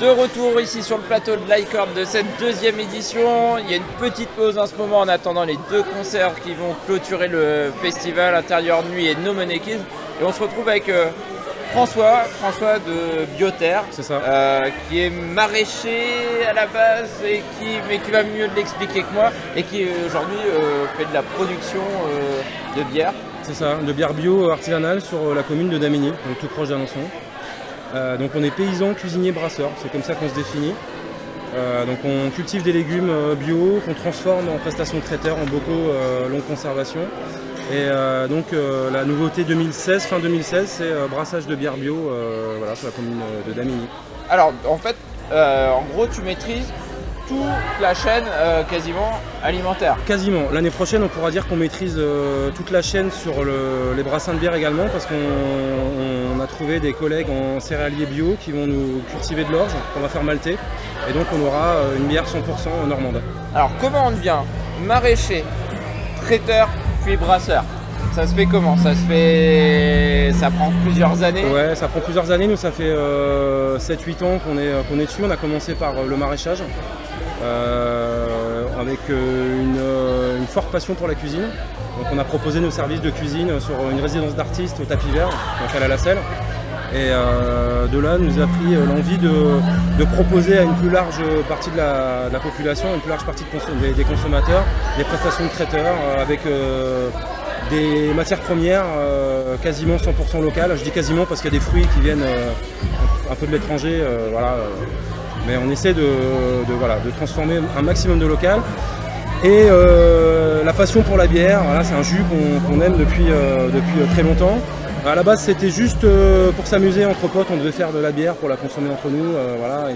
De retour ici sur le plateau de l'I-Corp de cette deuxième édition. Il y a une petite pause en ce moment en attendant les deux concerts qui vont clôturer le festival Intérieur Nuit et No Money Kids. Et on se retrouve avec François de Bioterre, qui est maraîcher à la base mais qui va mieux l'expliquer que moi et qui aujourd'hui fait de la production de bière. C'est ça, de bière bio artisanale sur la commune de Damigny, donc tout proche d'Alençon. Donc on est paysan, cuisinier, brasseur, c'est comme ça qu'on se définit. Donc on cultive des légumes bio qu'on transforme en prestations de traiteur en bocaux longue conservation. Et donc la nouveauté 2016, fin 2016, c'est brassage de bière bio voilà, sur la commune de Damigny. Alors en fait, en gros tu maîtrises toute la chaîne quasiment alimentaire. Quasiment. L'année prochaine on pourra dire qu'on maîtrise toute la chaîne sur les brassins de bière également, parce qu'on a trouvé des collègues en céréaliers bio qui vont nous cultiver de l'orge, qu'on va faire malter, et donc on aura une bière 100% normande. Alors comment on devient maraîcher, traiteur puis brasseur? Ça se fait comment? Ça prend plusieurs années? Ouais, ça prend plusieurs années. Nous, ça fait 7-8 ans qu'on est dessus. On a commencé par le maraîchage, avec une forte passion pour la cuisine. Donc on a proposé nos services de cuisine sur une résidence d'artistes au tapis vert, donc à la Lacelle. Et de là, nous a pris l'envie de proposer à une plus large partie de la population, une plus large partie des consommateurs, des prestations de traiteurs avec des matières premières quasiment 100% locales. Je dis quasiment parce qu'il y a des fruits qui viennent un peu de l'étranger, voilà. Mais on essaie de transformer un maximum de local. Et la passion pour la bière, voilà, c'est un jus qu'on aime depuis très longtemps. À la base c'était juste pour s'amuser entre potes, on devait faire de la bière pour la consommer entre nous, voilà,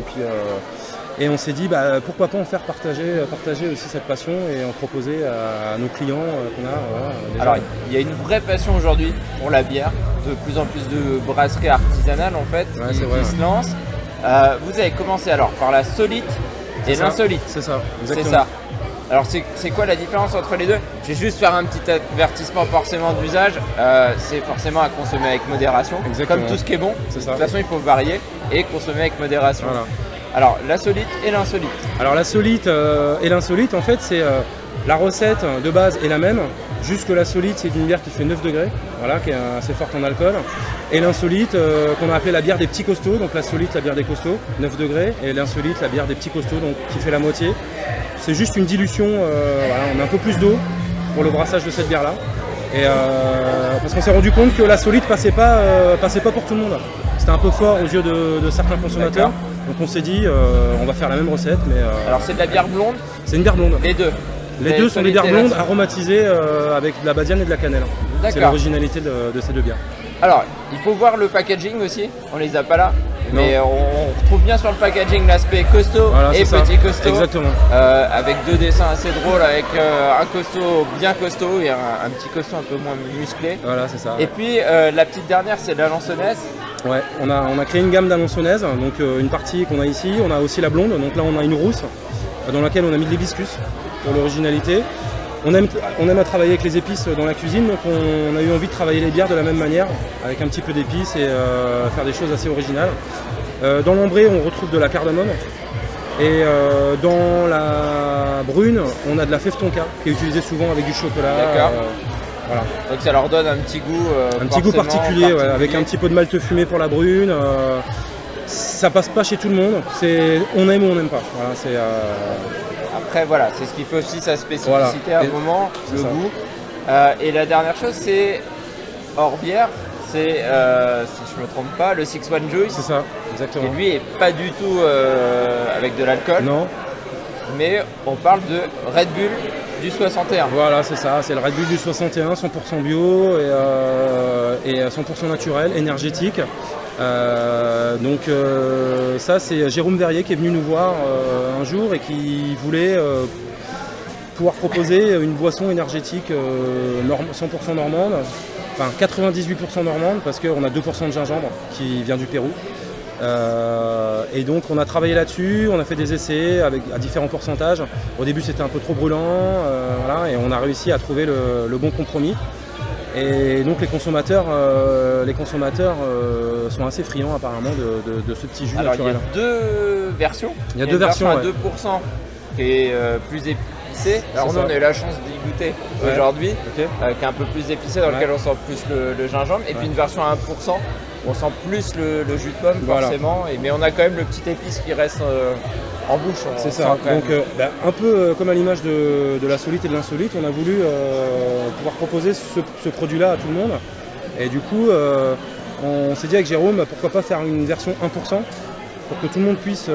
et on s'est dit pourquoi pas en faire partager aussi cette passion et en proposer à nos clients qu'on a. Voilà, déjà. Alors il y a une vraie passion aujourd'hui pour la bière, de plus en plus de brasseries artisanales en fait qui se lancent. Vous avez commencé alors par la solite et l'insolite. C'est ça, exactement. C'est ça. Alors c'est quoi la différence entre les deux? Je vais juste faire un petit avertissement forcément d'usage, c'est forcément à consommer avec modération, exactement. Comme tout ce qui est bon, de ça. toute façon il faut varier et consommer avec modération. Voilà. Alors la solite et l'insolite. Alors la solite et l'insolite en fait c'est la recette de base est la même, juste que la solite c'est une bière qui fait 9 degrés, voilà, qui est assez forte en alcool. Et l'insolite qu'on a appelé la bière des petits costauds, donc la solite la bière des costauds, 9 degrés, et l'insolite la bière des petits costauds, donc qui fait la moitié. C'est juste une dilution, voilà, on met un peu plus d'eau pour le brassage de cette bière là. Et parce qu'on s'est rendu compte que la solite passait pas pour tout le monde. C'était un peu fort aux yeux de certains consommateurs. Donc on s'est dit on va faire la même recette. Mais, alors c'est de la bière blonde? C'est une bière blonde. Les deux? Les deux sont des bières blondes aromatisées avec de la badiane et de la cannelle. C'est l'originalité de ces deux bières. Alors, il faut voir le packaging aussi, on les a pas là, non. Mais on retrouve bien sur le packaging l'aspect costaud, voilà, et petit costaud. Exactement. Avec deux dessins assez drôles, avec un costaud bien costaud et un petit costaud un peu moins musclé. Voilà, c'est ça. Et puis la petite dernière, c'est l'Alençonnaise. Ouais, on a créé une gamme d'Alençonnaise, donc une partie qu'on a ici, on a aussi la blonde, donc là on a une rousse dans laquelle on a mis de l'hibiscus pour l'originalité. On aime à travailler avec les épices dans la cuisine, donc on a eu envie de travailler les bières de la même manière, avec un petit peu d'épices et faire des choses assez originales. Dans l'ambré, on retrouve de la cardamome. Et dans la brune, on a de la fève tonka, qui est utilisée souvent avec du chocolat. D'accord. Voilà. Donc ça leur donne un petit goût particulier. Ouais, avec un petit peu de malt fumé pour la brune. Ça passe pas chez tout le monde, on aime ou on n'aime pas. Voilà, Après voilà, c'est ce qui fait aussi sa spécificité à un moment, le goût. Et la dernière chose, c'est hors bière, c'est, si je me trompe pas, le Six One Juice. C'est ça, exactement. Qui lui est pas du tout avec de l'alcool. Non. Mais on parle de Red Bull du 61. Voilà, c'est ça, c'est le Red Bull du 61, 100% bio et 100% naturel, énergétique. Donc ça c'est Jérôme Verrier qui est venu nous voir un jour et qui voulait pouvoir proposer une boisson énergétique 100% normande, enfin 98% normande parce qu'on a 2% de gingembre qui vient du Pérou. Et donc on a travaillé là-dessus, on a fait des essais à différents pourcentages. Au début c'était un peu trop brûlant, voilà, et on a réussi à trouver le bon compromis. Et donc les consommateurs sont assez friands apparemment de ce petit jus Alors naturel. il y a deux versions. Il y a deux versions, à ouais. 2% qui est plus épicée. Alors nous on a eu la chance d'y goûter aujourd'hui, qui est un peu plus épicée, dans lequel on sent plus le gingembre. Et puis une version à 1%, où on sent plus le jus de pomme forcément. Mais on a quand même le petit épice qui reste en bouche. C'est ça. Donc un peu comme à l'image de la solite et de l'insolite, on a voulu pouvoir proposer ce produit-là à tout le monde. Et du coup, on s'est dit avec Jérôme, pourquoi pas faire une version 1% pour que tout le monde puisse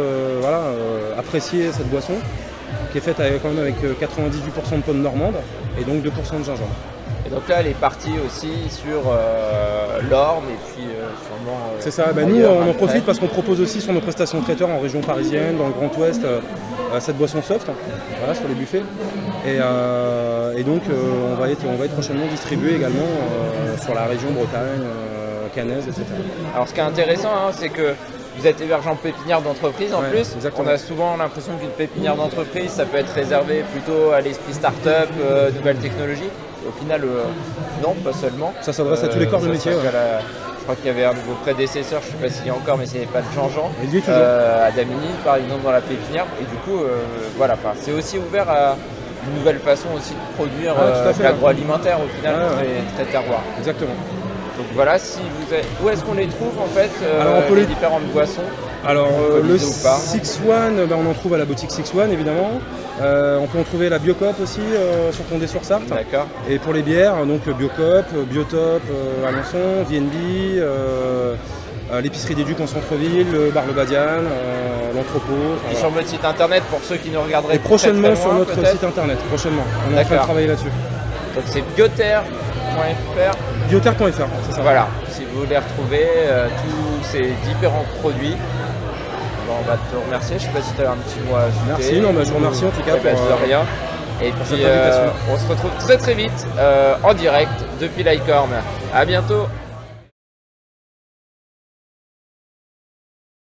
apprécier cette boisson qui est faite quand même avec 98% de pommes normandes et donc 2% de gingembre. Et donc là, elle est partie aussi sur l'Orne et puis sûrement. C'est ça, nous on en profite parce qu'on propose aussi sur nos prestations de traiteurs en région parisienne, dans le Grand Ouest, cette boisson soft, sur les buffets. Et donc on va être prochainement distribué également sur la région Bretagne, Cannaise, etc. Alors ce qui est intéressant, c'est que vous êtes hébergé en pépinière d'entreprise en plus. Exactement. On a souvent l'impression qu'une pépinière d'entreprise, ça peut être réservé plutôt à l'esprit start-up, nouvelles technologies. Au final, non, pas seulement. Ça s'adresse à tous les corps de métier. Je crois qu'il y avait un de vos prédécesseurs, je ne sais pas s'il y a encore, mais ce n'est pas de Jean-Jean, à Damini par exemple dans la pépinière. Et du coup, c'est aussi ouvert à une nouvelle façon aussi de produire l'agroalimentaire au final, très terroir. Exactement. Donc voilà, où est-ce qu'on les trouve en fait, les différentes boissons? Alors le Six One, on en trouve à la boutique Six One évidemment. On peut en trouver la Biocop aussi sur Condé-sur-Sarthe. D'accord. Et pour les bières, donc Biocop, Biotop, Alençon, VNB, l'épicerie des Ducs en centre-ville, le bar Le Badiane, l'entrepôt. Et sur votre site internet pour ceux qui nous regarderaient. Et prochainement très loin, sur notre site internet, prochainement. On est en train de travailler là-dessus. Donc c'est bioterre.fr. Bioterre.fr, c'est ça. Voilà, si vous voulez retrouver tous ces différents produits. On va te remercier, je ne sais pas si tu as un petit mot à ajouter. Merci, je vous remercie en tout cas pour rien. Et puis on se retrouve très vite en direct depuis l'Icorne. À bientôt.